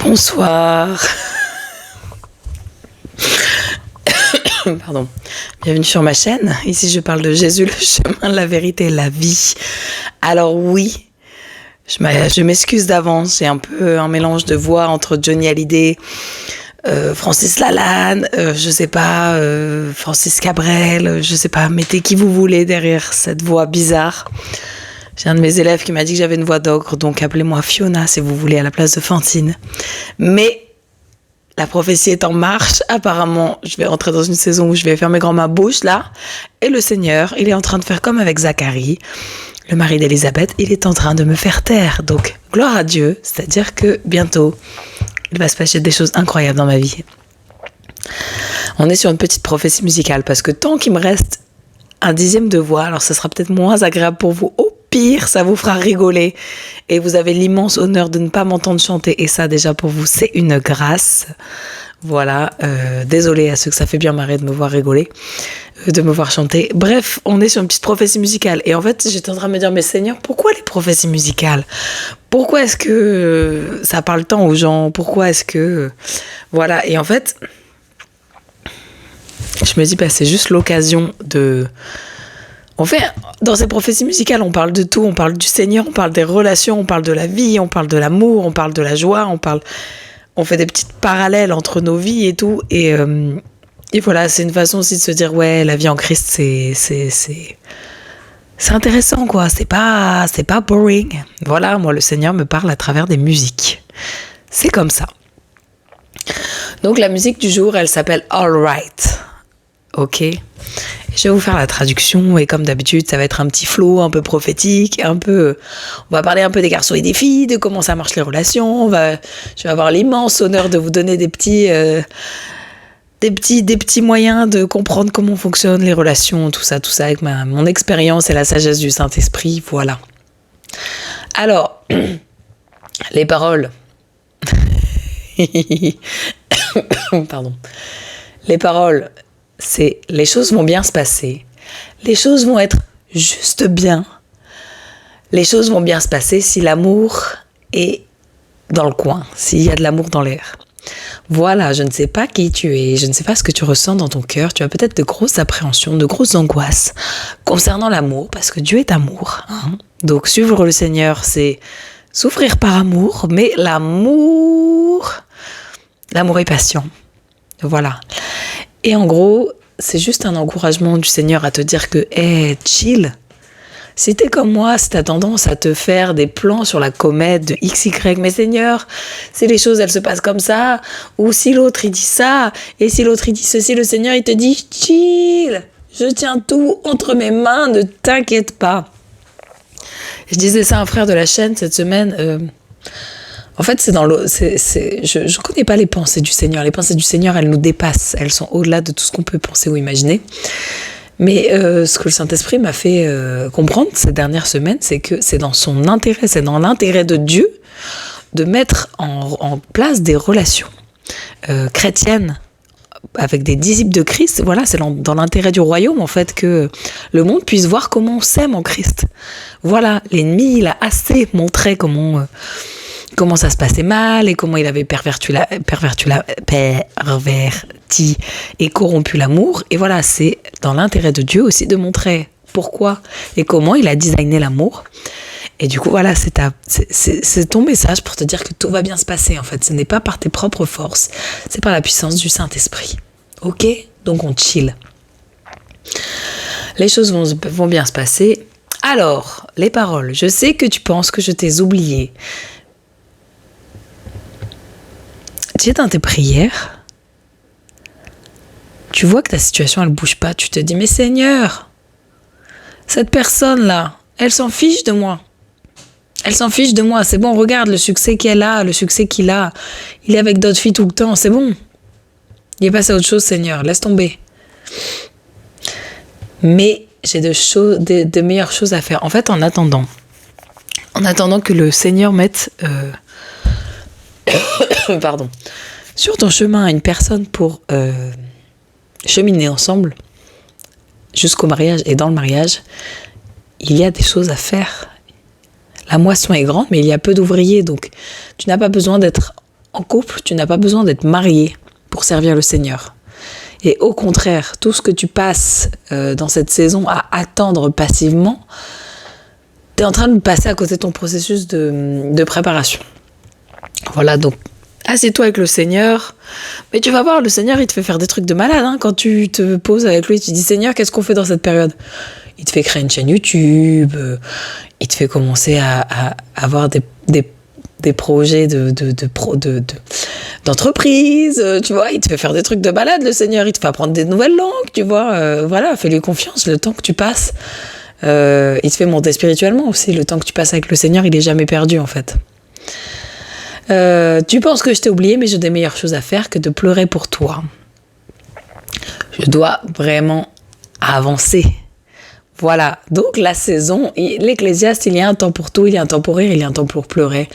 Bonsoir. Pardon. Bienvenue sur ma chaîne. Ici, je parle de Jésus, le chemin, la vérité et la vie. Alors oui, je m'excuse d'avance. J'ai un peu un mélange de voix entre Johnny Hallyday, Francis Lalanne, je sais pas, Francis Cabrel, je sais pas, mettez qui vous voulez derrière cette voix bizarre. J'ai un de mes élèves qui m'a dit que j'avais une voix d'ogre, donc appelez-moi Fiona si vous voulez à la place de Fantine. Mais la prophétie est en marche. Apparemment, je vais rentrer dans une saison où je vais fermer grand ma bouche là. Et le Seigneur, il est en train de faire comme avec Zacharie, le mari d'Élisabeth, il est en train de me faire taire. Donc, gloire à Dieu, c'est-à-dire que bientôt, il va se passer des choses incroyables dans ma vie. On est sur une petite prophétie musicale parce que tant qu'il me reste un dixième de voix, alors ça sera peut-être moins agréable pour vous. Au pire, ça vous fera rigoler et vous avez l'immense honneur de ne pas m'entendre chanter et ça déjà pour vous c'est une grâce. Voilà, désolée à ceux que ça fait bien marrer de me voir rigoler, de me voir chanter. Bref, on est sur une petite prophétie musicale et en fait j'étais en train de me dire mais Seigneur, pourquoi les prophéties musicales ? Pourquoi est-ce que ça parle tant aux gens ? Pourquoi est-ce que... Voilà, et en fait... Je me dis, c'est juste l'occasion de... En fait, dans ces prophéties musicales, on parle de tout. On parle du Seigneur, on parle des relations, on parle de la vie, on parle de l'amour, on parle de la joie, on fait des petites parallèles entre nos vies et tout. Et voilà, c'est une façon aussi de se dire, ouais, la vie en Christ, c'est intéressant, quoi. C'est pas boring. Voilà, moi, le Seigneur me parle à travers des musiques. C'est comme ça. Donc, la musique du jour, elle s'appelle All Right. Ok, je vais vous faire la traduction et comme d'habitude ça va être un petit flow un peu prophétique, on va parler un peu des garçons et des filles, de comment ça marche les relations, je vais avoir l'immense honneur de vous donner des petits moyens de comprendre comment fonctionnent les relations, tout ça avec mon expérience et la sagesse du Saint-Esprit, voilà. Alors, les paroles. Pardon. Les paroles. C'est les choses vont bien se passer, les choses vont être juste bien, les choses vont bien se passer si l'amour est dans le coin, s'il y a de l'amour dans l'air. Voilà, je ne sais pas qui tu es, je ne sais pas ce que tu ressens dans ton cœur, tu as peut-être de grosses appréhensions, de grosses angoisses concernant l'amour, parce que Dieu est amour. Hein. Donc suivre le Seigneur, c'est souffrir par amour, mais l'amour est patient. Voilà. Et en gros, c'est juste un encouragement du Seigneur à te dire que, chill. Si t'es comme moi, si t'as tendance à te faire des plans sur la comète de XY, mais Seigneur, si les choses, elles se passent comme ça, ou si l'autre, il dit ça, et si l'autre, il dit ceci, le Seigneur, il te dit, chill, je tiens tout entre mes mains, ne t'inquiète pas. Je disais ça à un frère de la chaîne cette semaine, en fait, je connais pas les pensées du Seigneur. Les pensées du Seigneur, elles nous dépassent. Elles sont au-delà de tout ce qu'on peut penser ou imaginer. Mais ce que le Saint-Esprit m'a fait comprendre ces dernières semaines, c'est que c'est dans son intérêt, c'est dans l'intérêt de Dieu de mettre en place des relations chrétiennes avec des disciples de Christ. Voilà, c'est dans l'intérêt du royaume, en fait, que le monde puisse voir comment on s'aime en Christ. Voilà, l'ennemi, il a assez montré comment ça se passait mal et comment il avait perverti et corrompu l'amour. Et voilà, c'est dans l'intérêt de Dieu aussi de montrer pourquoi et comment il a designé l'amour. Et du coup, voilà, c'est ton message pour te dire que tout va bien se passer, en fait. Ce n'est pas par tes propres forces, c'est par la puissance du Saint-Esprit. Ok ? Donc on chill. Les choses vont bien se passer. Alors, les paroles. Je sais que tu penses que je t'ai oublié. Tu es dans tes prières, tu vois que ta situation elle bouge pas, tu te dis mais Seigneur, cette personne-là, elle s'en fiche de moi. Elle s'en fiche de moi, c'est bon, regarde le succès qu'elle a, le succès qu'il a. Il est avec d'autres filles tout le temps, c'est bon. Il est passé à autre chose, Seigneur, laisse tomber. Mais j'ai de meilleures choses à faire. En fait, en attendant que le Seigneur mette... sur ton chemin une personne pour cheminer ensemble jusqu'au mariage et dans le mariage, il y a des choses à faire. La moisson est grande, mais il y a peu d'ouvriers, donc tu n'as pas besoin d'être en couple, tu n'as pas besoin d'être marié pour servir le Seigneur. Et au contraire, tout ce que tu passes dans cette saison à attendre passivement, tu es en train de passer à côté de ton processus de préparation. Voilà, donc assieds-toi avec le Seigneur. Mais tu vas voir, le Seigneur, il te fait faire des trucs de malade. Quand tu te poses avec lui, tu dis, Seigneur, qu'est-ce qu'on fait dans cette période ? Il te fait créer une chaîne YouTube, il te fait commencer à avoir des projets d'entreprise, tu vois, il te fait faire des trucs de malade, le Seigneur, il te fait apprendre des nouvelles langues, tu vois, voilà, fais-lui confiance, le temps que tu passes, il te fait monter spirituellement aussi, le temps que tu passes avec le Seigneur, il est jamais perdu, en fait. Tu penses que je t'ai oublié, mais j'ai des meilleures choses à faire que de pleurer pour toi. Je dois vraiment avancer. Voilà, donc la saison, l'Ecclésiaste, il y a un temps pour tout, il y a un temps pour rire, il y a un temps pour pleurer.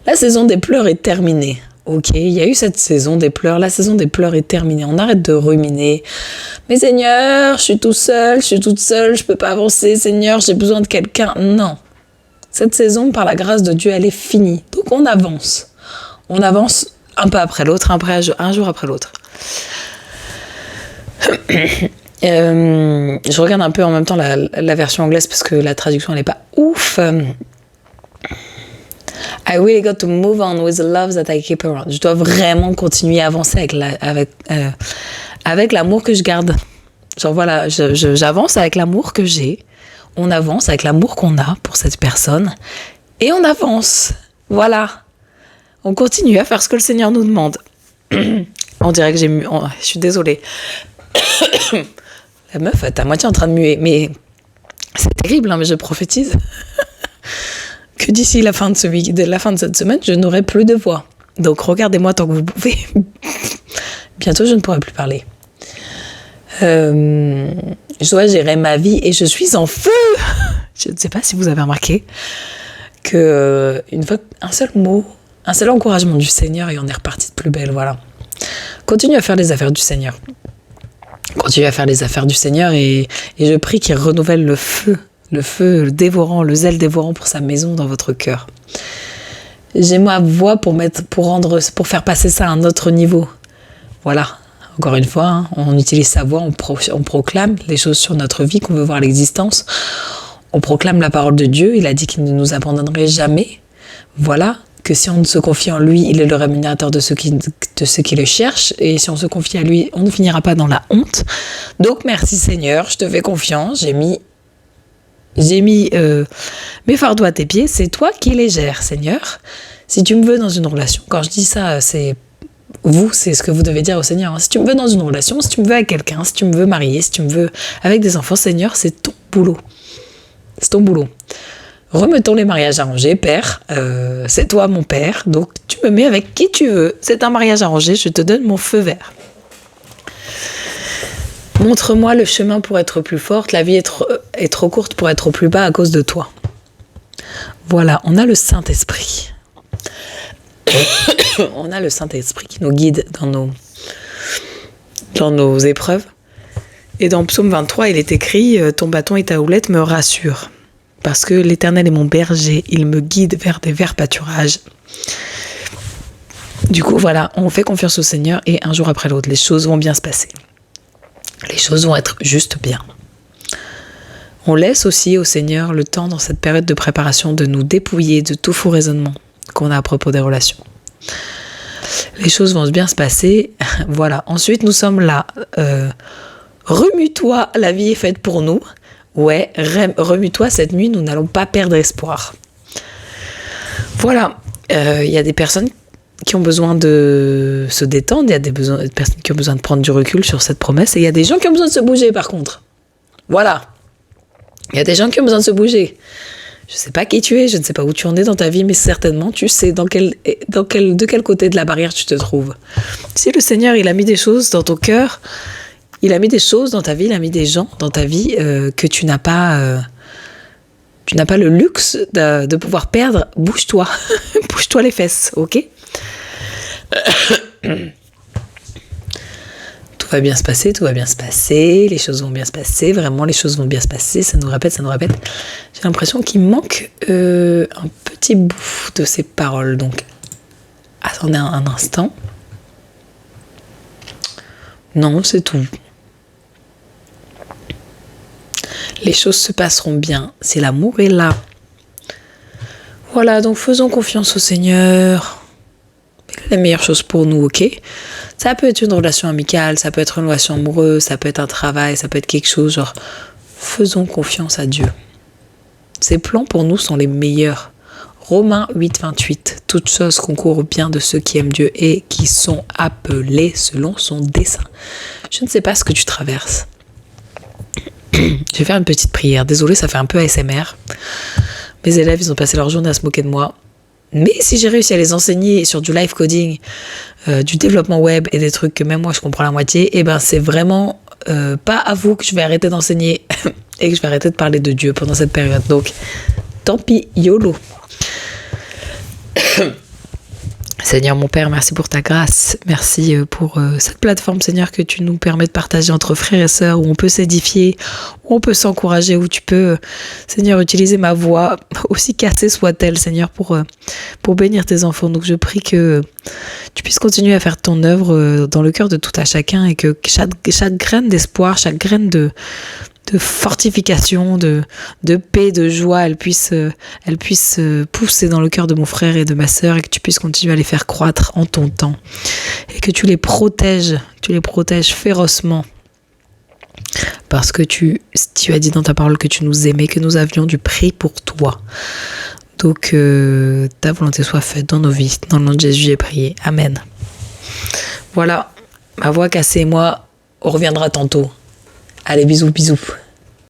La saison des pleurs est terminée. Ok, il y a eu cette saison des pleurs, la saison des pleurs est terminée. On arrête de ruminer. Mais Seigneur, je suis tout seul, je suis toute seule, je peux pas avancer. Seigneur, j'ai besoin de quelqu'un. Non. Cette saison, par la grâce de Dieu, elle est finie. Donc on avance. On avance un pas après l'autre, un jour après l'autre. Je regarde un peu en même temps la version anglaise parce que la traduction elle n'est pas ouf. I really got to move on with the love that I keep around. Je dois vraiment continuer à avancer avec l'amour que je garde. Genre voilà, j'avance avec l'amour que j'ai. On avance avec l'amour qu'on a pour cette personne. Et on avance. Voilà. On continue à faire ce que le Seigneur nous demande. On dirait que je suis désolée. La meuf est à moitié en train de muer. Mais c'est terrible, mais je prophétise que d'ici la fin de cette semaine, je n'aurai plus de voix. Donc regardez-moi tant que vous pouvez. Bientôt, je ne pourrai plus parler. Je dois gérer ma vie et je suis en feu. Je ne sais pas si vous avez remarqué que une fois un seul mot, un seul encouragement du Seigneur et on est reparti de plus belle. Voilà. Continue à faire les affaires du Seigneur. Continue à faire les affaires du Seigneur et je prie qu'il renouvelle le feu dévorant, le zèle dévorant pour sa maison dans votre cœur. J'ai ma voix pour faire passer ça à un autre niveau. Voilà. Encore une fois, on utilise sa voix, on proclame les choses sur notre vie qu'on veut voir l'existence. On proclame la parole de Dieu. Il a dit qu'il ne nous abandonnerait jamais. Voilà. Que si on se confie en lui, il est le rémunérateur de ceux qui le cherchent. Et si on se confie à lui, on ne finira pas dans la honte. Donc merci Seigneur, je te fais confiance. J'ai mis mes fardeaux à tes pieds. C'est toi qui les gères, Seigneur. Si tu me veux dans une relation, quand je dis ça, c'est ce que vous devez dire au Seigneur. Si tu me veux dans une relation, si tu me veux avec quelqu'un, si tu me veux marier, si tu me veux avec des enfants, Seigneur, c'est ton boulot. C'est ton boulot. Remettons les mariages arrangés, Père. C'est toi mon Père, donc tu me mets avec qui tu veux. C'est un mariage arrangé, je te donne mon feu vert. Montre-moi le chemin pour être plus forte. La vie est trop courte pour être au plus bas à cause de toi. Voilà, on a le Saint-Esprit. On a le Saint-Esprit qui nous guide dans nos épreuves. Et dans Psaume 23, il est écrit « Ton bâton et ta houlette me rassurent. Parce que l'Éternel est mon berger, il me guide vers des verts pâturages. » Du coup, voilà, on fait confiance au Seigneur et un jour après l'autre, les choses vont bien se passer. Les choses vont être juste bien. On laisse aussi au Seigneur le temps dans cette période de préparation de nous dépouiller de tout faux raisonnement qu'on a à propos des relations. Les choses vont bien se passer. Voilà. Ensuite, nous sommes là. Remue-toi, la vie est faite pour nous. Ouais, remue-toi cette nuit, nous n'allons pas perdre espoir. Voilà. Y a des personnes qui ont besoin de se détendre, il y a des personnes qui ont besoin de prendre du recul sur cette promesse, et il y a des gens qui ont besoin de se bouger par contre. Voilà. Il y a des gens qui ont besoin de se bouger. Je ne sais pas qui tu es, je ne sais pas où tu en es dans ta vie, mais certainement tu sais de quel côté de la barrière tu te trouves. Si le Seigneur, il a mis des choses dans ton cœur, il a mis des choses dans ta vie, il a mis des gens dans ta vie que tu n'as pas le luxe de pouvoir perdre. Bouge-toi, bouge-toi les fesses, ok? Tout va bien se passer, les choses vont bien se passer, vraiment les choses vont bien se passer, ça nous répète. J'ai l'impression qu'il manque un petit bout de ces paroles, donc Attendez un instant. Non, c'est tout. Les choses se passeront bien si l'amour est là. Voilà, donc faisons confiance au Seigneur. Il a les meilleures choses pour nous, ok? Ça peut être une relation amicale, ça peut être une relation amoureuse, ça peut être un travail, ça peut être quelque chose, genre, faisons confiance à Dieu. Ses plans pour nous sont les meilleurs. Romains 8, 28. Toutes choses concourent au bien de ceux qui aiment Dieu et qui sont appelés selon son dessein. Je ne sais pas ce que tu traverses. Je vais faire une petite prière. Désolée, ça fait un peu ASMR. Mes élèves, ils ont passé leur journée à se moquer de moi. Mais si j'ai réussi à les enseigner sur du live coding, du développement web et des trucs que même moi je comprends la moitié, et ben c'est vraiment pas à vous que je vais arrêter d'enseigner et que je vais arrêter de parler de Dieu pendant cette période. Donc, tant pis, YOLO. Seigneur mon Père, merci pour ta grâce, merci pour cette plateforme Seigneur que tu nous permets de partager entre frères et sœurs, où on peut s'édifier, où on peut s'encourager, où tu peux Seigneur utiliser ma voix, aussi cassée soit-elle Seigneur, pour bénir tes enfants. Donc je prie que tu puisses continuer à faire ton œuvre dans le cœur de tout à chacun, et que chaque graine d'espoir, chaque graine de fortification, de paix, de joie, elle puisse pousser dans le cœur de mon frère et de ma sœur, et que tu puisses continuer à les faire croître en ton temps, et que tu les protèges férocement, parce que tu as dit dans ta parole que tu nous aimais, que nous avions du prix pour toi. Donc ta volonté soit faite dans nos vies, dans le nom de Jésus j'ai prié, amen. Voilà, ma voix cassée et moi, on reviendra tantôt. Allez, bisous, bisous.